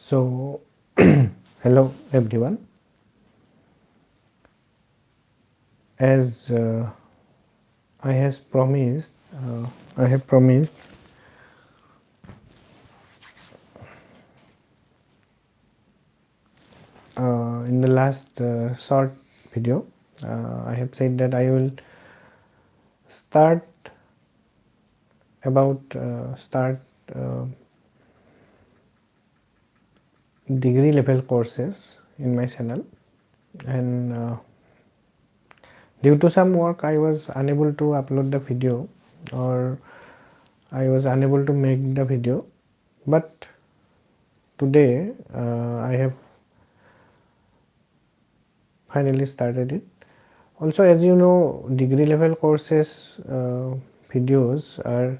So hello everyone. As I have promised in the last short video, I have said that I will start degree level courses in my channel, and due to some work I was unable to upload the video, or I was unable to make the video, but today I have finally started it. Also, as you know, degree level courses videos are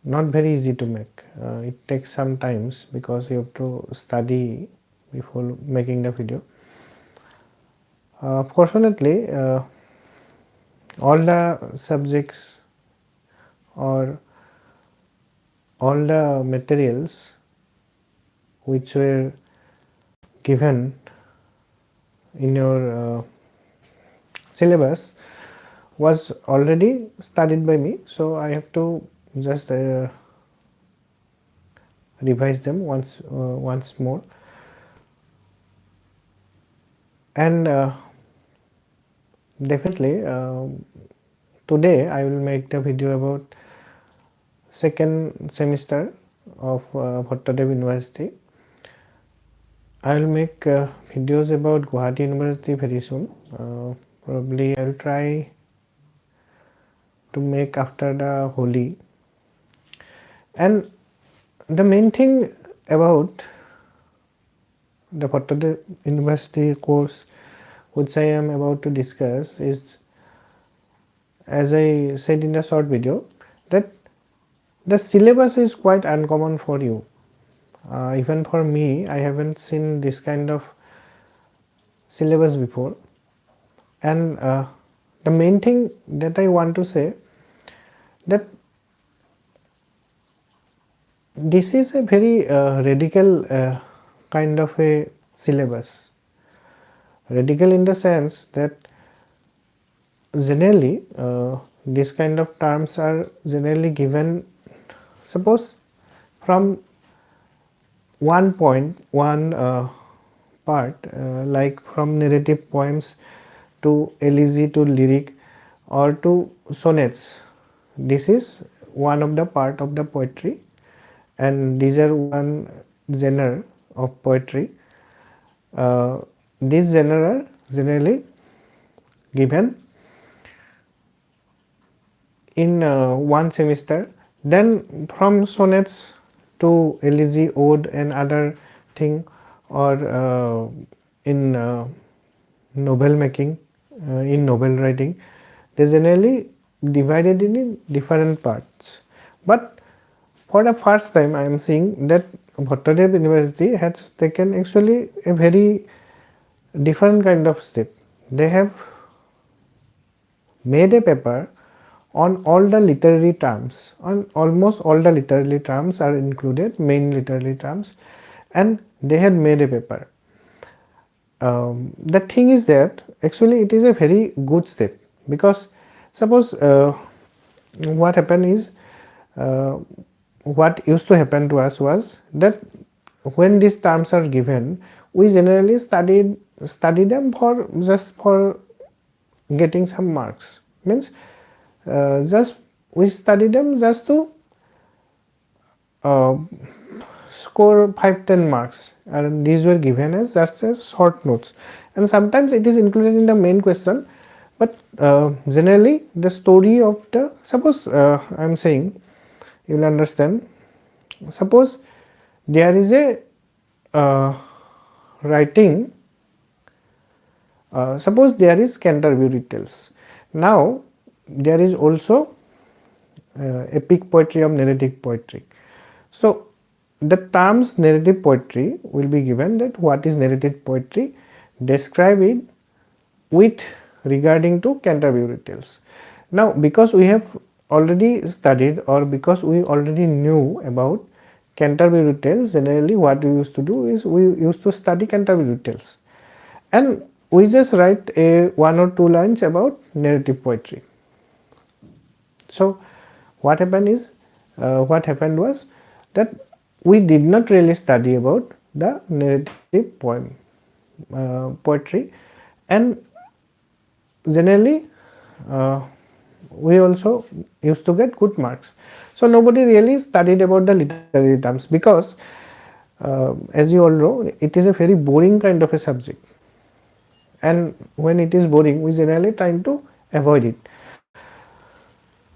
not very easy to make. It takes some times because you have to study before making the video. Fortunately, all the subjects or all the materials which were given in your syllabus was already studied by me, so I have to just revise them once more, and definitely today I will make the video about second semester of Bhattadev University. I will make videos about Guwahati University very soon. Probably I will try to make after the Holi. And the main thing about the Bhattadev University course which I am about to discuss is, as I said in the short video, that the syllabus is quite uncommon for you. Even for me, I haven't seen this kind of syllabus before, and the main thing that I want to say, that this is a very radical kind of a syllabus. Radical in the sense that generally this kind of terms are generally given, suppose from one part, like from narrative poems to elegy to lyric or to sonnets. This is one of the part of the poetry, and these are one genre of poetry. These genre are generally given in one semester. Then from sonnets to elegy, ode and other thing, or in novel making, in novel writing, they generally divided in different parts. But for the first time I am seeing that Bhattadev University has taken actually a very different kind of step. They have made a paper on all the literary terms, on almost all the literary terms are included, main literary terms, and they had made a paper. The thing is that actually it is a very good step, because suppose what happened is, what used to happen to us was that when these terms are given, we generally study them for just for getting some marks. Means just we study them just to score 5-10 marks, and these were given as just as short notes, and sometimes it is included in the main question. But generally the story of the, suppose I am saying, you will understand, suppose there is a writing, suppose there is Canterbury Tales. Now there is also epic poetry of narrative poetry. So the terms narrative poetry will be given, that what is narrative poetry, describe it with regarding to Canterbury Tales. Now because we have already studied, or because we already knew about Canterbury Tales, generally what we used to do is we used to study Canterbury Tales and we just write a 1 or 2 lines about narrative poetry. So what happened was that we did not really study about the narrative poetry, and generally we also used to get good marks. So nobody really studied about the literary terms, because as you all know, it is a very boring kind of a subject, and when it is boring we generally trying to avoid it.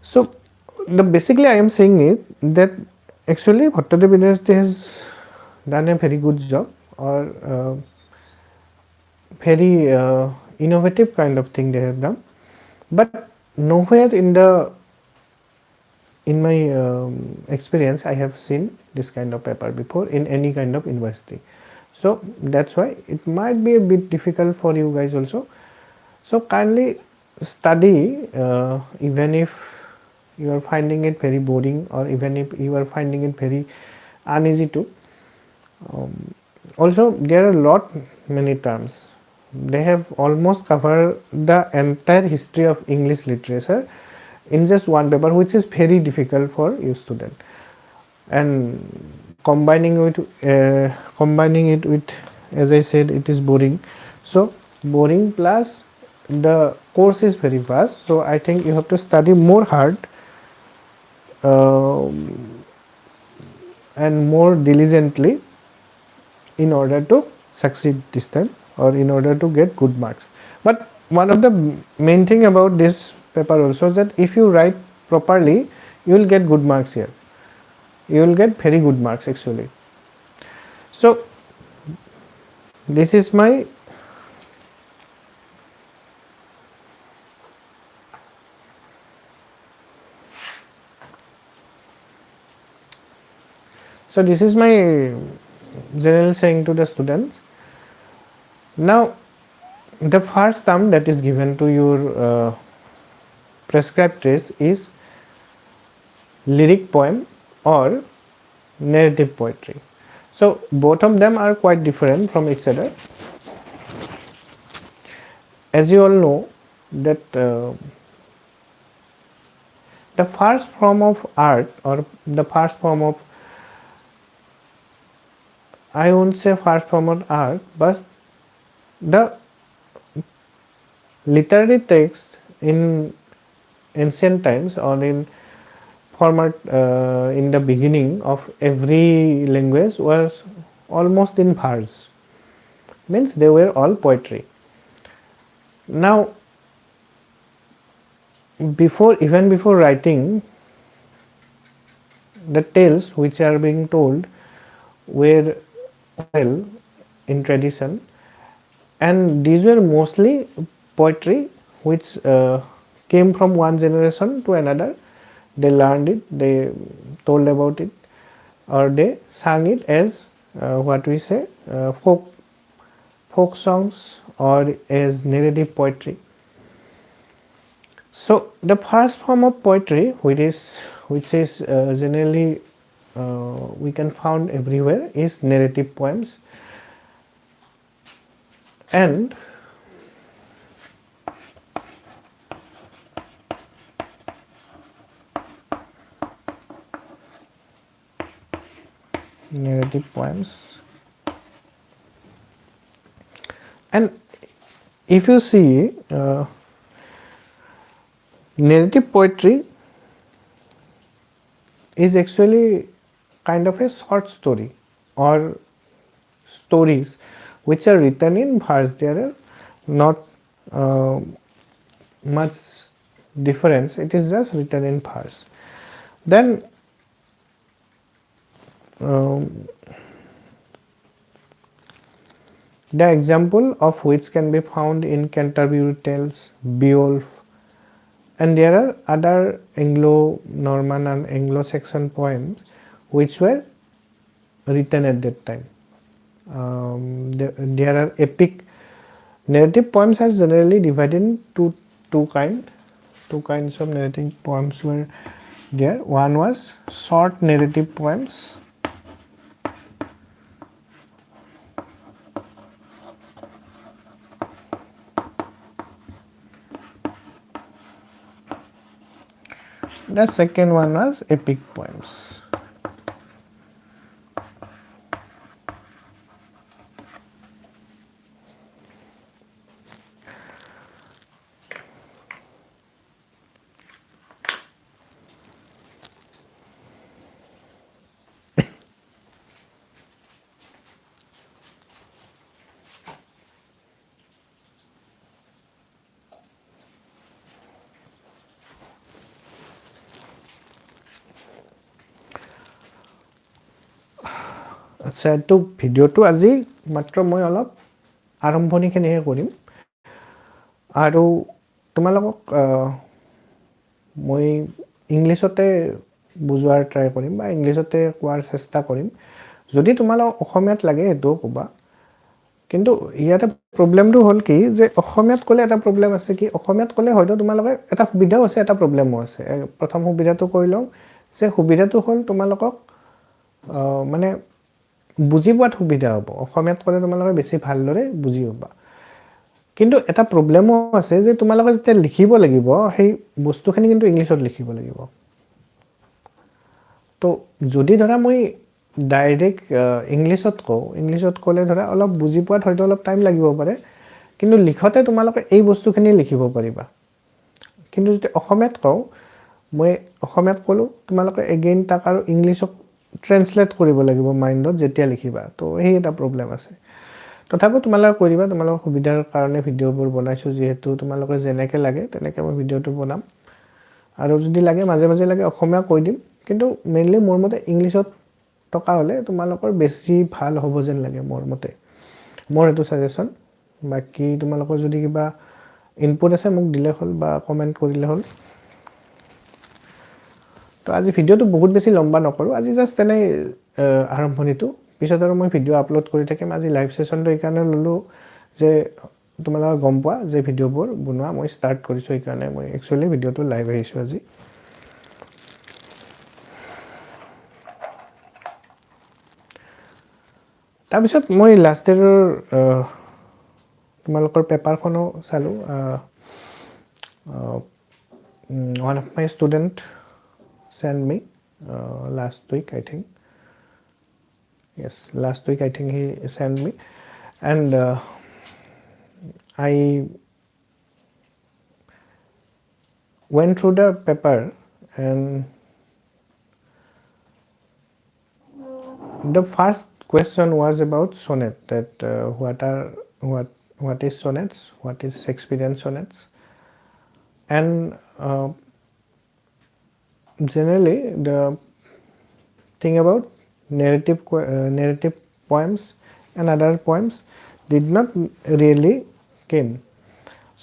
So basically I am saying it that actually Bhattadev University has done a very good job, or very innovative kind of thing they have done, but nowhere in my experience I have seen this kind of paper before in any kind of university. So that's why it might be a bit difficult for you guys also. So kindly study, even if you are finding it very boring, or even if you are finding it very uneasy too. Also there are many terms. They have almost covered the entire history of English literature in just one paper, which is very difficult for you student, and combining it with, as I said, it is boring. So boring plus the course is very vast, so I think you have to study more hard and more diligently in order to succeed this time, or in order to get good marks. But one of the main thing about this paper also is that if you write properly, you will get good marks here. You will get very good marks actually. So this is my general saying to the students. Now the first term that is given to your prescribed test is lyric poem or narrative poetry. So both of them are quite different from each other. As you all know that the first form of art, or the first form of, I won't say first form of art, but the literary text in ancient times, or in format in the beginning of every language, was almost in verse, means they were all poetry. Now even before writing, the tales which are being told were oral in tradition, and these were mostly poetry which came from one generation to another. They learned it, they told about it, or they sang it as what we say folk songs, or as narrative poetry. So the first form of poetry, which is generally we can found everywhere, is narrative poems. And narrative poems, and if you see narrative poetry is actually kind of a short story, or stories which are written in verse. There are not much difference, it is just written in verse. Then the example of which can be found in Canterbury Tales, Beowulf, and there are other Anglo-Norman and Anglo-Saxon poems which were written at that time. There are epic. Narrative poems are generally divided into two kinds of narrative poems were there. One was short narrative poems, the second one was epic poems. আচ্ছা, তো ভিডিওটো আজি মাত্ৰ মই অলপ আৰম্ভণিখিনিহে কৰিম আৰু তোমালোকক মই ইংলিছতে বুজোৱাৰ ট্ৰাই কৰিম বা ইংলিছতে কোৱাৰ চেষ্টা কৰিম। যদি তোমালোক অসমীয়াত লাগে এইটো ক'বা, কিন্তু ইয়াতে প্ৰব্লেমটো হ'ল কি যে অসমীয়াত ক'লে এটা প্ৰব্লেম আছে কি, অসমীয়াত ক'লে হয়তো তোমালোকে এটা সুবিধাও আছে এটা প্ৰব্লেমো আছে। প্ৰথম সুবিধাটো কৈ লওঁ যে সুবিধাটো হ'ল তোমালোকক মানে বুজি পোৱাত সুবিধা হ'ব, অসমীয়াত ক'লে তোমালোকে বেছি ভালদৰে বুজি পাবা। কিন্তু এটা প্ৰব্লেমো আছে যে তোমালোকে যেতিয়া লিখিব লাগিব সেই বস্তুখিনি কিন্তু ইংলিছত লিখিব লাগিব। তো যদি ধৰা মই ডাইৰেক্ট ইংলিছত কওঁ, ইংলিছত ক'লে ধৰা অলপ বুজি পোৱাত হয়তো অলপ টাইম লাগিব পাৰে, কিন্তু লিখতে তোমালোকে এই বস্তুখিনি লিখিব পাৰিবা। কিন্তু যদি অসমীয়াত কওঁ, মই অসমীয়াত ক'লোঁ, তোমালোকে এগেইন তাক আৰু ইংলিছত ট্ৰেন্সলেট কৰিব লাগিব মাইণ্ডত যেতিয়া লিখিবা। তো সেই এটা প্ৰব্লেম আছে। তথাপিও তোমালোকে কৈ দিবা, তোমালোকৰ সুবিধাৰ কাৰণে ভিডিঅ'বোৰ বনাইছোঁ, যিহেতু তোমালোকে যেনেকৈ লাগে তেনেকৈ মই ভিডিঅ'টো বনাম। আৰু যদি লাগে মাজে মাজে লাগে অসমীয়া কৈ দিম, কিন্তু মেইনলি মোৰ মতে ইংলিছত থকা হ'লে তোমালোকৰ বেছি ভাল হ'ব যেন লাগে মোৰ মতে, মোৰ এইটো ছাজেশ্যন। বাকী তোমালোকৰ যদি কিবা ইনপুট আছে মোক দিলে হ'ল বা কমেণ্ট কৰিলে হ'ল। তো আজি ভিডিঅ'টো বহুত বেছি লম্বা নকৰোঁ, আজি জাষ্ট এনেই আৰম্ভণিটো, পিছত আৰু মই ভিডিঅ' আপলোড কৰি থাকিম। আজি লাইভ ছেশ্যনটো এইকাৰণে ল'লোঁ যে তোমালোকে গম পোৱা যে ভিডিঅ'বোৰ বনোৱা মই ষ্টাৰ্ট কৰিছোঁ, সেইকাৰণে মই একচুৱেলি ভিডিঅ'টো লাইভ আহিছোঁ আজি। তাৰপিছত মই লাষ্ট ইয়েৰৰ তোমালোকৰ পেপাৰখনো চালোঁ। One of my student sent me last week, I think. Yes, last week I think he sent me, and I went through the paper, and the first question was about sonnet, that what is sonnets, what is Shakespearean sonnets, and generally the thing about narrative poems and other poems did not really came.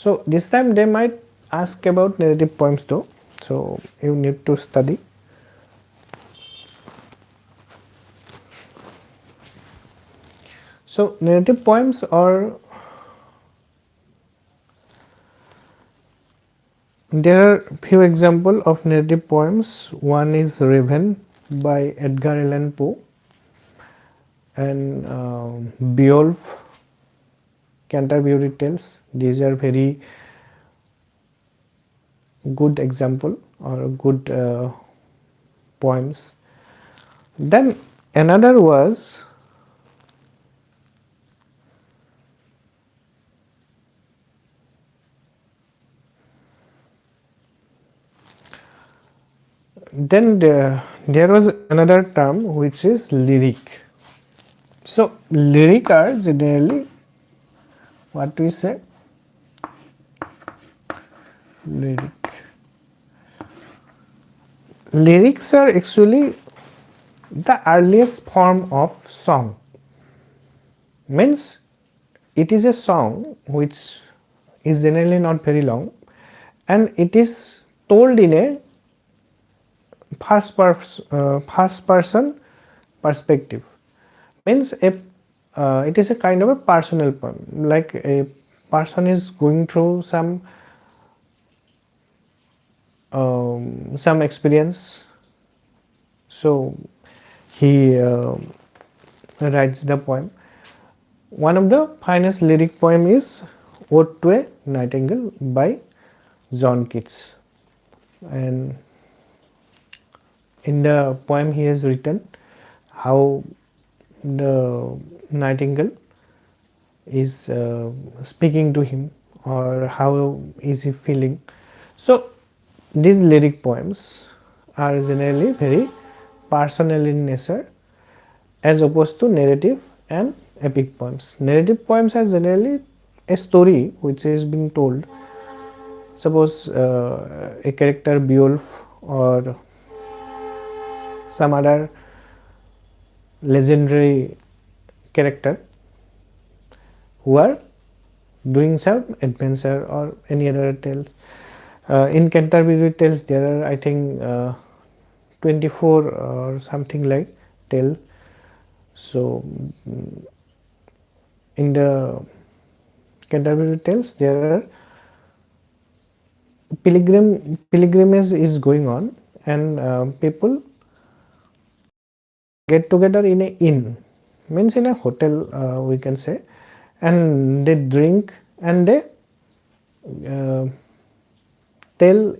So this time they might ask about narrative poems too, so you need to study. So narrative poems are, there are few examples of narrative poems. One is Raven by Edgar Allan Poe, and Beowulf, Canterbury Tales. These are very good example or good poems. Then another was there was another term which is lyric. So lyric are generally, what do we say, lyrics are actually the earliest form of song. Means it is a song which is generally not very long, and it is told in a first person perspective. Means it is a kind of a personal poem, like a person is going through some experience, so he writes the poem. One of the finest lyric poem is Ode to a Nightingale by John Keats, and in the poem he has written how the nightingale is speaking to him, or how is he feeling. So these lyric poems are generally very personal in nature, as opposed to narrative and epic poems. Narrative poems are generally a story which is being told. Suppose a character Beowulf or some other legendary character who are doing some adventure or any other tales. In Canterbury Tales there are, I think, 24 or something like tale. So in the Canterbury Tales there are pilgrimage is going on, and people get together in a inn, means in a hotel, we can say, and they drink and they tell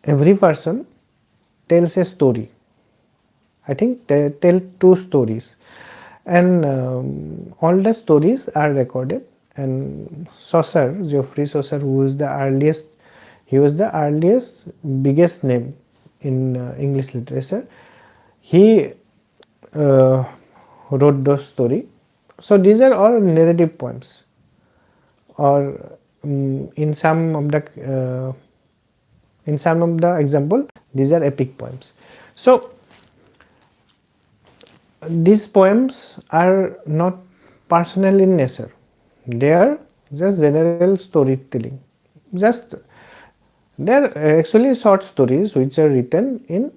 every person tells a story. I think they tell 2 stories, and all the stories are recorded. And Chaucer, Geoffrey Chaucer, who is the earliest, he was the earliest biggest name in English literature. He wrote those story. So these are all narrative poems, or in some of the example these are epic poems. So these poems are not personal in nature, they are just general storytelling. Just they are actually short stories which are written in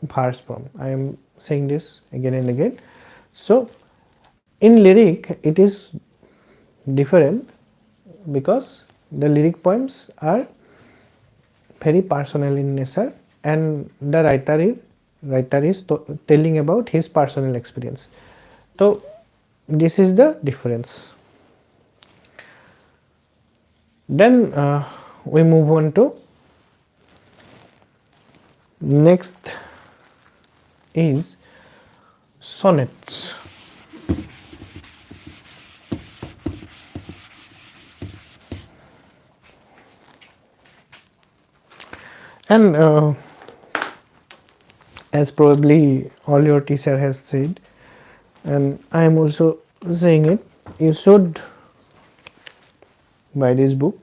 verse form. I am saying this again and again. So in lyric it is different, because the lyric poems are very personal in nature, and the writer is telling about his personal experience. So this is the difference. Then we move on to next is sonnets. And as probably all your teacher has said, and I am also saying it, you should buy this book,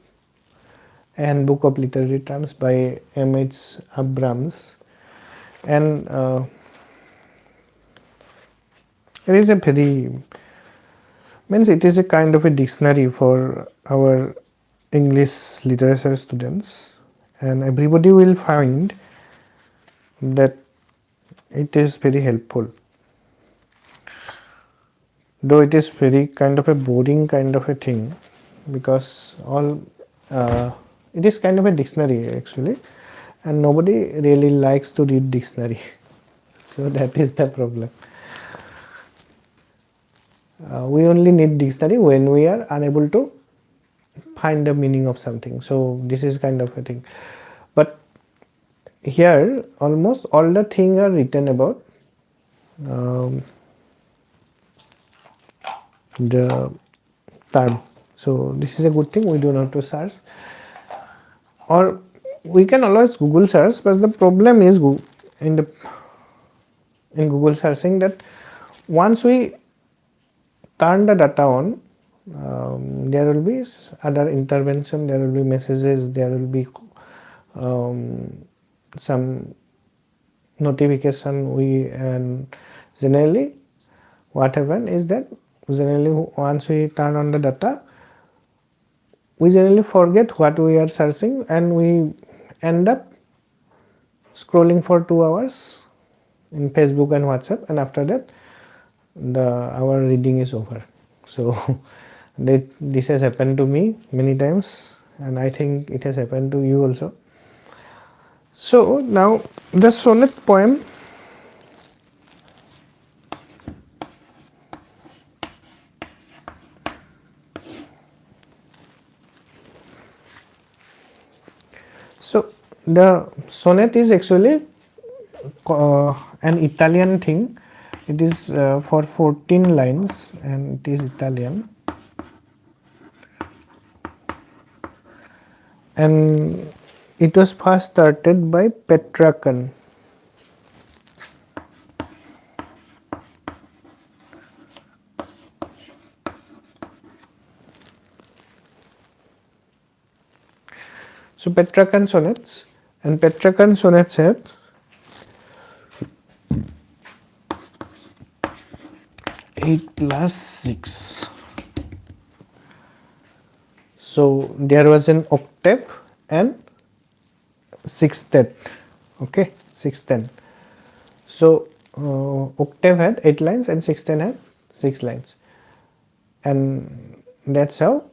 and Book of Literary Terms by M.H. Abrams. And it is a very, means it is a kind of a dictionary for our English literature students, and everybody will find that it is very helpful, though it is very kind of a boring kind of a thing, because all it is kind of a dictionary actually, and nobody really likes to read dictionary. So that is the problem. We only need dictionary when we are unable to find the meaning of something. So this is kind of a thing. But here almost all the things are written about the term. So this is a good thing. We do not have to search, or we can always Google search. But the problem is in Google searching, that once we turn the data on, there will be other intervention, there will be messages, there will be some notification, and generally what happen is that generally once we turn on the data, we generally forget what we are searching and we end up scrolling for 2 hours in Facebook and WhatsApp, and after that our reading is over. So this has happened to me many times, and I think it has happened to you also. So now the sonnet poem, so the sonnet is actually an Italian thing. It is for 14 lines and it is Italian, and it was first started by Petrarch. So Petrarch sonnets, and Petrarch sonnets have 8 plus 6. So there was an octave and sextet. Okay, sextet. So octave had 8 lines and sextet had 6 lines, and that's how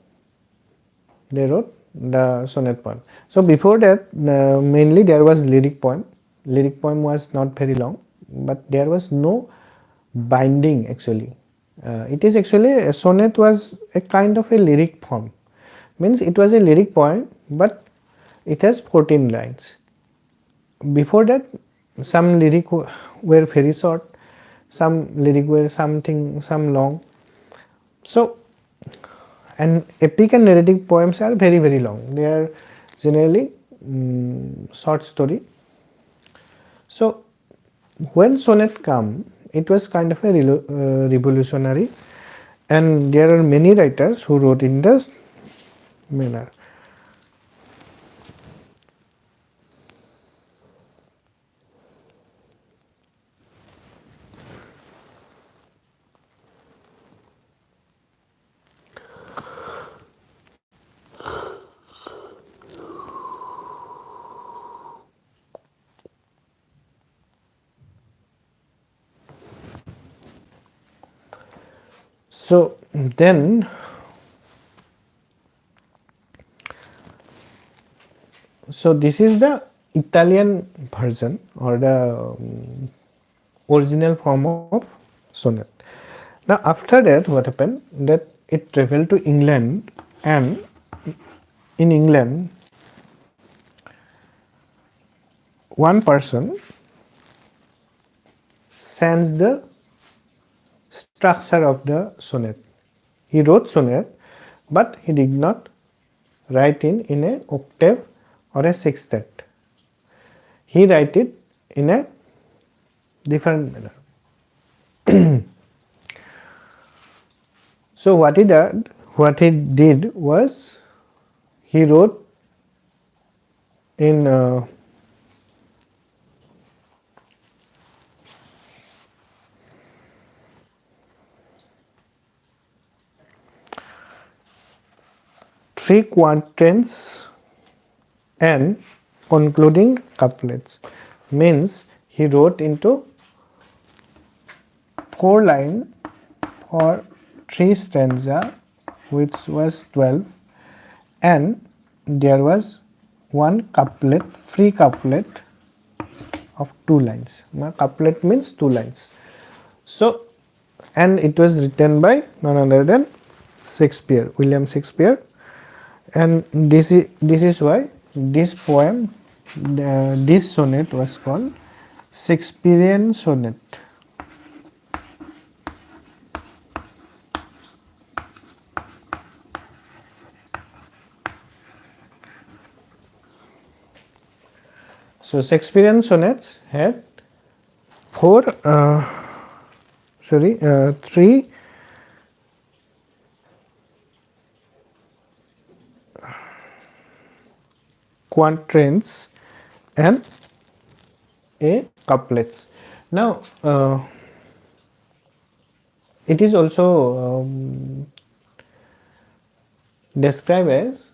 they wrote the sonnet poem. So before that, mainly there was lyric poem. Lyric poem was not very long, but there was no binding actually. It is actually, a sonnet was a kind of a lyric form, means it was a lyric poem but it has 14 lines. Before that, some lyric were very short, some lyric were some long. So, and epic and narrative poems are very long. They are generally short story. So when sonnet come, it was kind of a revolutionary, and there are many writers who wrote in this manner. So then this is the Italian version or the original form of sonnet. Now after that, what happened, that it traveled to England, and in England one person changed the structure of the sonnet. He wrote sonnet, but he did not write in a octave or a sextet. He write it in a different manner. So what he did was he wrote in three quatrains and concluding couplets, means he wrote into 4 lines for 3 stanza, which was 12, and there was one couplet, free couplet of 2 lines. Now, couplet means 2 lines. So, and it was written by none other than Shakespeare, William Shakespeare, and this is why this poem, this sonnet was called Shakespearean sonnet. So Shakespearean sonnets had 3 quatrains and a couplets. Now It is also described as